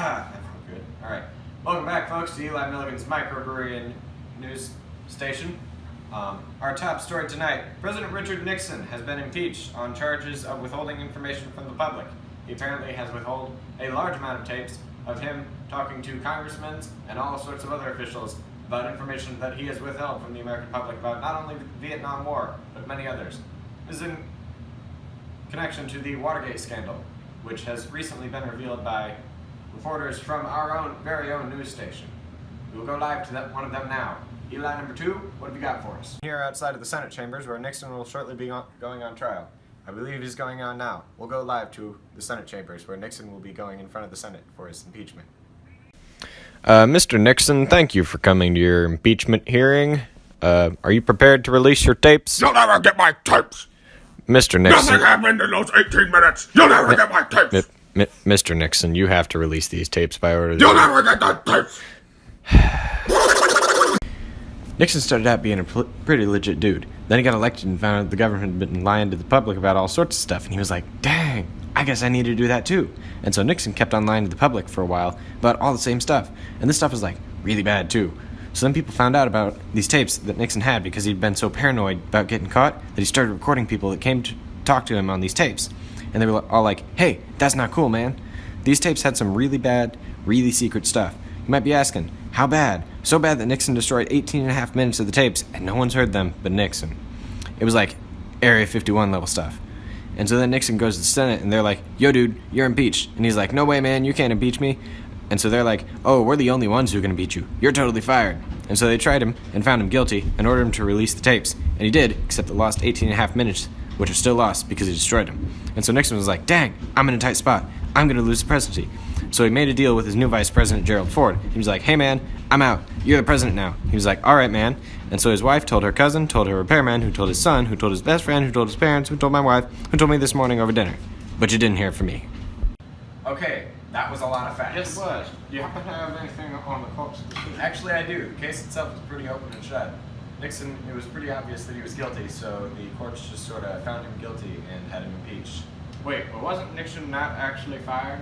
That felt good. Alright. Welcome back, folks, to Eli Milligan's microbrewery and news station. Our top story tonight, President Richard Nixon has been impeached on charges of withholding information from the public. He apparently has withheld a large amount of tapes of him talking to congressmen and all sorts of other officials about information that he has withheld from the American public about not only the Vietnam War, but many others. This is in connection to the Watergate scandal, which has recently been revealed by reporters from our very own news station. We will go live to one of them now. Eli number 2, what have you got for us? Here outside of the Senate chambers where Nixon will shortly be going on trial. I believe he's going on now. We'll go live to the Senate chambers where Nixon will be going in front of the Senate for his impeachment. Mr. Nixon, thank you for coming to your impeachment hearing. Are you prepared to release your tapes? You'll never get my tapes! Mr. Nixon... Nothing happened in those 18 minutes! You'll never get my tapes! Mr. Nixon, you have to release these tapes by order of You'll never get the tapes! Nixon started out being a pretty legit dude. Then he got elected and found out the government had been lying to the public about all sorts of stuff, and he was like, dang, I guess I need to do that too. And so Nixon kept on lying to the public for a while about all the same stuff. And this stuff was like really bad too. So then people found out about these tapes that Nixon had because he'd been so paranoid about getting caught that he started recording people that came to talk to him on these tapes. And they were all like, hey, that's not cool, man. These tapes had some really bad, really secret stuff. You might be asking, how bad? So bad that Nixon destroyed 18.5 minutes of the tapes and no one's heard them but Nixon. It was like Area 51 level stuff. And so then Nixon goes to the Senate and they're like, yo dude, you're impeached. And he's like, no way man, you can't impeach me. And so they're like, oh, we're the only ones who can impeach you. You're totally fired. And so they tried him and found him guilty and ordered him to release the tapes. And he did, except the lost 18.5 minutes, which are still lost because he destroyed them. And so Nixon was like, dang, I'm in a tight spot. I'm going to lose the presidency. So he made a deal with his new vice president, Gerald Ford. He was like, hey man, I'm out. You're the president now. He was like, all right man. And so his wife told her cousin, told her repairman, who told his son, who told his best friend, who told his parents, who told my wife, who told me this morning over dinner. But you didn't hear from me. Okay, that was a lot of facts. Yes, it was. Do you happen to have anything on the corpse? Actually, I do. The case itself is pretty open and shut. Nixon, it was pretty obvious that he was guilty, so the courts just sort of found him guilty and had him impeached. Wait, but wasn't Nixon not actually fired?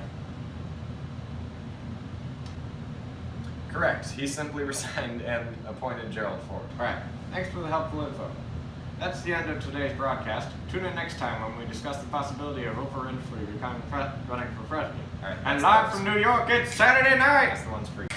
Correct. He simply resigned and appointed Gerald Ford. Right. Thanks for the helpful info. That's the end of today's broadcast. Tune in next time when we discuss the possibility of Oprah Winfrey running for president. All right. And live from New York, it's Saturday night! That's the ones for you.